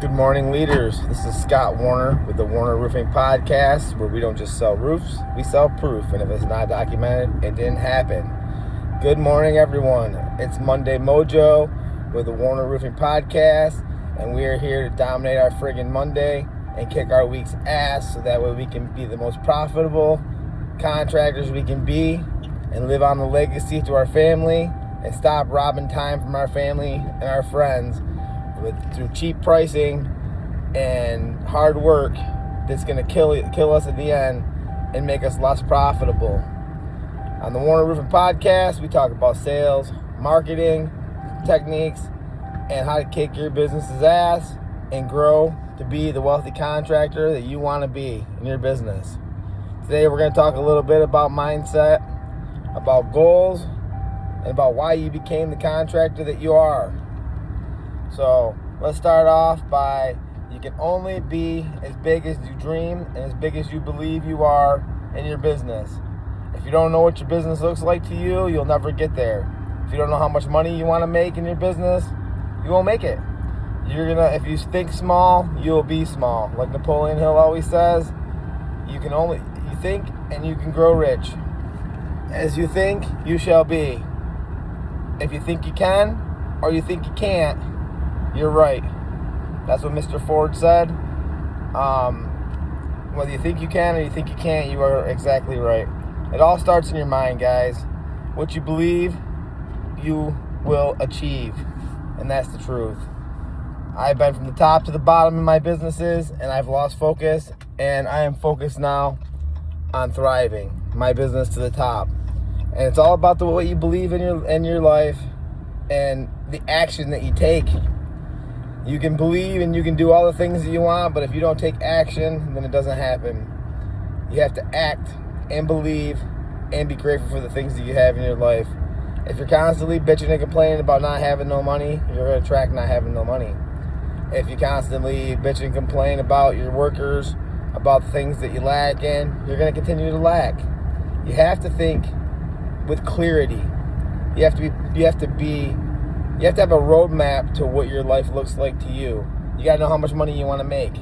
Good morning, leaders. This is Scott Warner with the Warner Roofing Podcast, where we don't just sell roofs, we sell proof. And if it's not documented, it didn't happen. Good morning, everyone. It's Monday Mojo with the Warner Roofing Podcast, and we are here to dominate our friggin' Monday and kick our week's ass so that way we can be the most profitable contractors we can be and live on the legacy to our family and stop robbing time from our family and our friends through cheap pricing and hard work that's going to kill us at the end and make us less profitable. On the Warner Roofing Podcast, we talk about sales, marketing, techniques, and how to kick your business's ass and grow to be the wealthy contractor that you want to be in your business. Today, we're going to talk a little bit about mindset, about goals, and about why you became the contractor that you are. So let's start off by you can only be as big as you dream and as big as you believe you are in your business. If you don't know what your business looks like to you, you'll never get there. If you don't know how much money you want to make in your business, you won't make it. If you think small, you'll be small. Like Napoleon Hill always says, you think and you can grow rich. As you think, you shall be. If you think you can or you think you can't, you're right. That's what Mr. Ford said. Whether you think you can or you think you can't, you are exactly right. It all starts in your mind, guys. What you believe, you will achieve. And that's the truth. I've been from the top to the bottom in my businesses, and I've lost focus, and I am focused now on thriving my business to the top. And it's all about what you believe in your life and the action that you take. You can believe and you can do all the things that you want, but if you don't take action, then it doesn't happen. You have to act and believe and be grateful for the things that you have in your life. If you're constantly bitching and complaining about not having no money, you're going to attract not having no money. If you constantly bitch and complain about your workers, about the things that you lack in, you're going to continue to lack. You have to think with clarity. You have to have a roadmap to what your life looks like to you. You got to know how much money you want to make.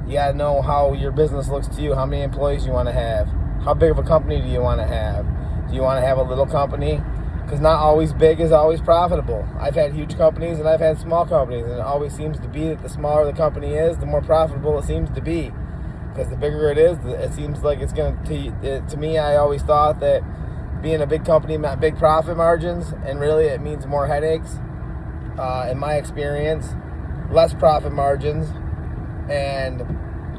You got to know how your business looks to you, how many employees you want to have. How big of a company do you want to have? Do you want to have a little company? Because not always big is always profitable. I've had huge companies and I've had small companies, and it always seems to be that the smaller the company is, the more profitable it seems to be. Because the bigger it is, it seems like it's going to me, I always thought that being a big company meant big profit margins, and really it means more headaches. In my experience, less profit margins and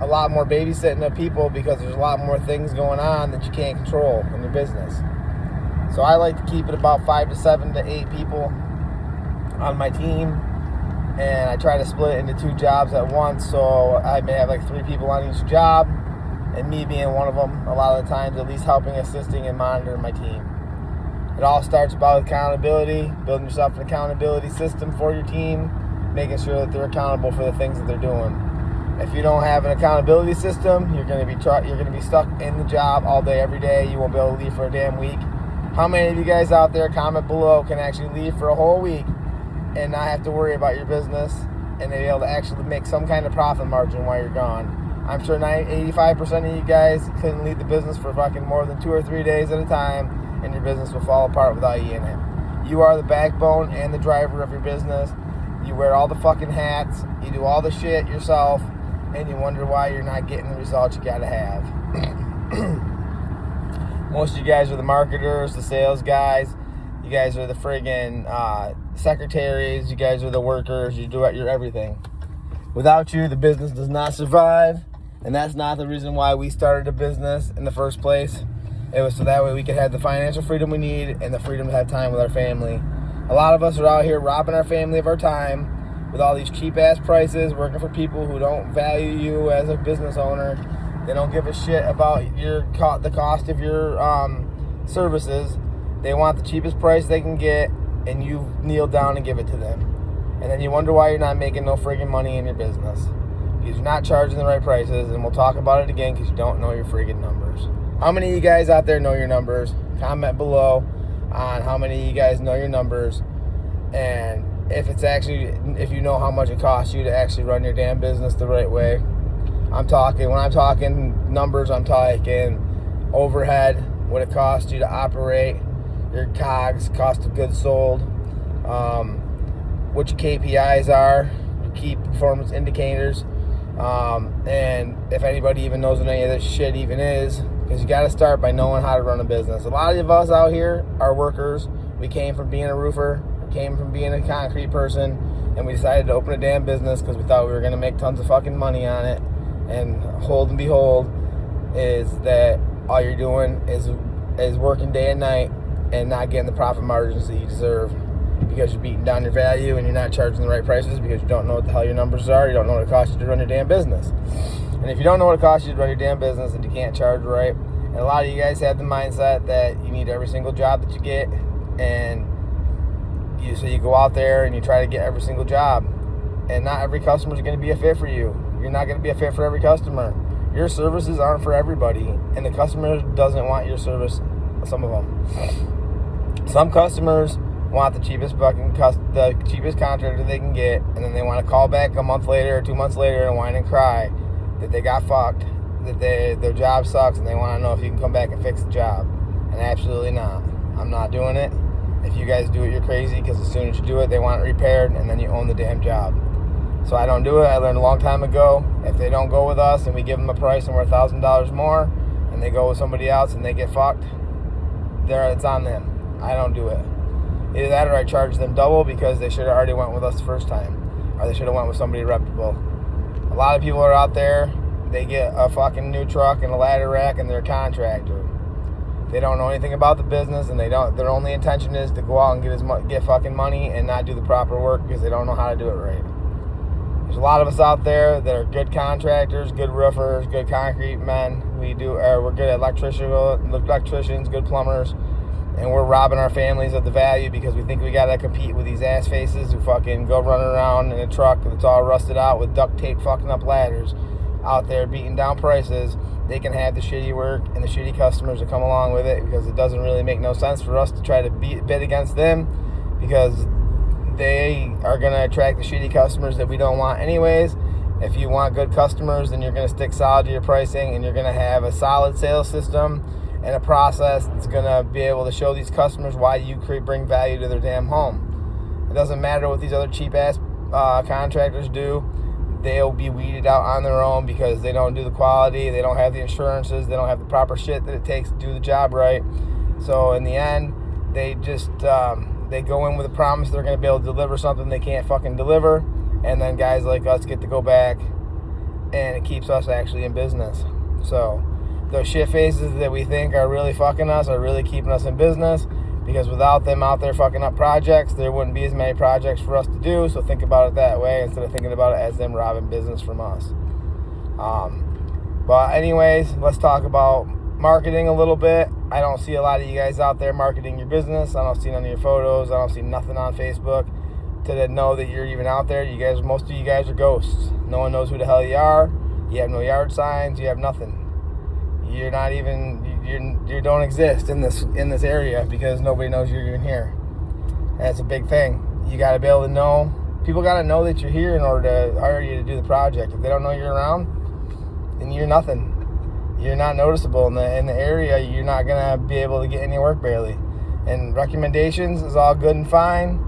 a lot more babysitting of people, because there's a lot more things going on that you can't control in your business. So I like to keep it about 5 to 7 to 8 people on my team, and I try to split it into 2 jobs at once, so I may have like 3 people on each job, and me being one of them a lot of the times, at least helping, assisting, and monitoring my team. It all starts about accountability, building yourself an accountability system for your team, making sure that they're accountable for the things that they're doing. If you don't have an accountability system, you're going to be stuck in the job all day, every day. You won't be able to leave for a damn week. How many of you guys out there, comment below, can actually leave for a whole week and not have to worry about your business and be able to actually make some kind of profit margin while you're gone? I'm sure 85% of you guys couldn't leave the business for fucking more than 2 or 3 days at a time, and your business will fall apart without you in it. You are the backbone and the driver of your business. You wear all the fucking hats, you do all the shit yourself, and you wonder why you're not getting the results you gotta have. Most of you guys are the marketers, the sales guys. You guys are the friggin' secretaries. You guys are the workers. You're everything. Without you, the business does not survive, and that's not the reason why we started a business in the first place. It was so that way we could have the financial freedom we need and the freedom to have time with our family. A lot of us are out here robbing our family of our time with all these cheap-ass prices, working for people who don't value you as a business owner. They don't give a shit about the cost of your services. They want the cheapest price they can get, and you kneel down and give it to them. And then you wonder why you're not making no friggin' money in your business. Because you're not charging the right prices, and we'll talk about it again because you don't know your friggin' numbers. How many of you guys out there know your numbers? Comment below on how many of you guys know your numbers and if you know how much it costs you to actually run your damn business the right way. When I'm talking numbers, I'm talking overhead, what it costs you to operate, your COGS, cost of goods sold, what your KPIs are, your key performance indicators, and if anybody even knows what any of this shit even is, because you got to start by knowing how to run a business. A lot of us out here are workers. We came from being a roofer, we came from being a concrete person, and we decided to open a damn business because we thought we were going to make tons of fucking money on it. And hold and behold, is that all you're doing is working day and night and not getting the profit margins that you deserve, because you're beating down your value and you're not charging the right prices because you don't know what the hell your numbers are. You don't know what it costs you to run your damn business. And if you don't know what it costs you to run your damn business, and you can't charge right, and a lot of you guys have the mindset that you need every single job that you get, and so you go out there and you try to get every single job, and not every customer is going to be a fit for you. You're not going to be a fit for every customer. Your services aren't for everybody, and the customer doesn't want your service. Some of them. Some customers want the cheapest contractor they can get, and then they want to call back a month later or 2 months later and whine and cry that they got fucked, that their job sucks, and they want to know if you can come back and fix the job. And absolutely not. I'm not doing it. If you guys do it, you're crazy, because as soon as you do it, they want it repaired, and then you own the damn job. So I don't do it. I learned a long time ago, if they don't go with us and we give them a price and we're $1,000 more, and they go with somebody else and they get fucked, it's on them. I don't do it. Either that, or I charge them double because they should have already went with us the first time, or they should have went with somebody reputable. A lot of people are out there, they get a fucking new truck and a ladder rack and they're a contractor. They don't know anything about the business, and their only intention is to go out and get fucking money and not do the proper work because they don't know how to do it right. There's a lot of us out there that are good contractors, good roofers, good concrete men. We're good electricians, good plumbers, and we're robbing our families of the value because we think we gotta compete with these ass faces who fucking go running around in a truck that's all rusted out with duct tape fucking up ladders out there beating down prices. They can have the shitty work and the shitty customers that come along with it, because it doesn't really make no sense for us to try to bid against them, because they are going to attract the shitty customers that we don't want anyways. If you want good customers, then you're going to stick solid to your pricing, and you're going to have a solid sales system and a process that's going to be able to show these customers why you bring value to their damn home. It doesn't matter what these other cheap-ass contractors do. They'll be weeded out on their own because they don't do the quality, they don't have the insurances, they don't have the proper shit that it takes to do the job right. So in the end, they just... they go in with a promise they're going to be able to deliver something they can't fucking deliver, and then guys like us get to go back, and it keeps us actually in business. So those shit faces that we think are really fucking us are really keeping us in business, because without them out there fucking up projects, there wouldn't be as many projects for us to do. So think about it that way instead of thinking about it as them robbing business from us. But anyways, let's talk about marketing a little bit. I don't see a lot of you guys out there marketing your business. I don't see none of your photos. I don't see nothing on Facebook to know that you're even out there. Most of you guys are ghosts. No one knows who the hell you are. You have no yard signs. You have nothing. You're not even, you don't exist in this area because nobody knows you're even here. That's a big thing. You got to be able to know. People got to know that you're here in order to hire you to do the project. If they don't know you're around, then you're nothing. You're not noticeable in the area. You're not gonna be able to get any work barely. And recommendations is all good and fine,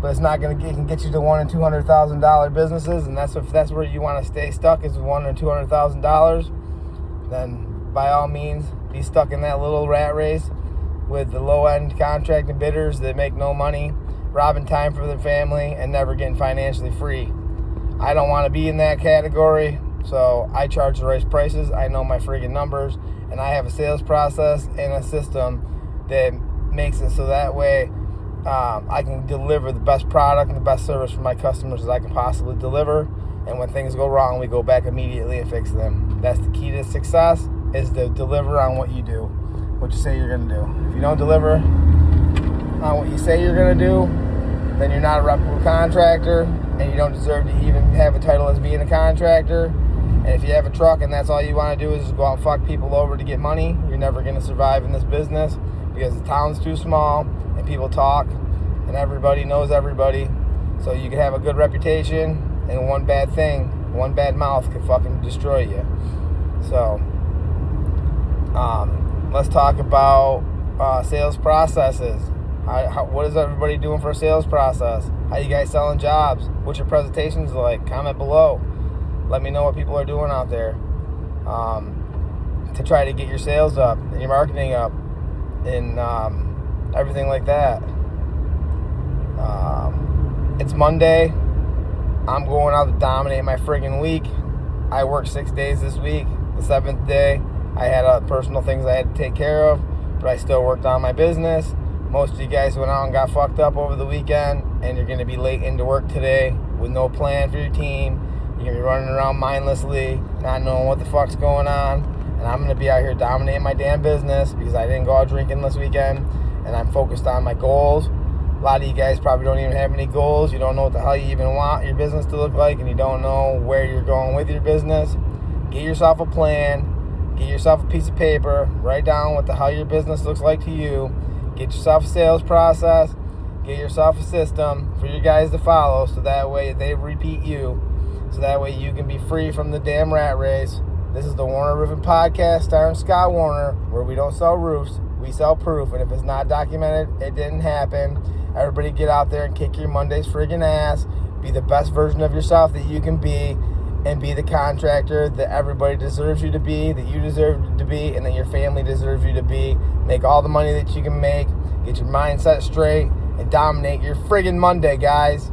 but it's not gonna get you to $100,000 and $200,000 businesses. And if that's where you want to stay stuck is $100,000 and $200,000, then by all means be stuck in that little rat race with the low end contracting bidders that make no money, robbing time for their family, and never getting financially free. I don't want to be in that category. So I charge the right prices. I know my friggin' numbers, and I have a sales process and a system that makes it so that way I can deliver the best product and the best service for my customers that I can possibly deliver. And when things go wrong, we go back immediately and fix them. That's the key to success, is to deliver on what you do, what you say you're going to do. If you don't deliver on what you say you're going to do, then you're not a reputable contractor, and you don't deserve to even have a title as being a contractor. And if you have a truck and that's all you want to do is just go out and fuck people over to get money, you're never going to survive in this business, because the town's too small and people talk and everybody knows everybody. So you can have a good reputation, and one bad thing, one bad mouth can fucking destroy you. So, let's talk about sales processes. What is everybody doing for a sales process? How you guys selling jobs? What's your presentations like? Comment below. Let me know what people are doing out there to try to get your sales up and your marketing up and everything like that. It's Monday. I'm going out to dominate my friggin' week. I worked 6 days this week. The 7th day, I had personal things I had to take care of, but I still worked on my business. Most of you guys went out and got fucked up over the weekend, and you're going to be late into work today with no plan for your team. You're going to be running around mindlessly, not knowing what the fuck's going on. And I'm going to be out here dominating my damn business because I didn't go out drinking this weekend, and I'm focused on my goals. A lot of you guys probably don't even have any goals. You don't know what the hell you even want your business to look like, and you don't know where you're going with your business. Get yourself a plan. Get yourself a piece of paper. Write down what the hell your business looks like to you. Get yourself a sales process. Get yourself a system for you guys to follow, so that way they repeat you. So that way you can be free from the damn rat race. This is the Warner Roofing Podcast starring Scott Warner, where we don't sell roofs, we sell proof. And if it's not documented, it didn't happen. Everybody get out there and kick your Monday's friggin' ass. Be the best version of yourself that you can be, and be the contractor that everybody deserves you to be, that you deserve to be, and that your family deserves you to be. Make all the money that you can make. Get your mindset straight and dominate your friggin' Monday, guys.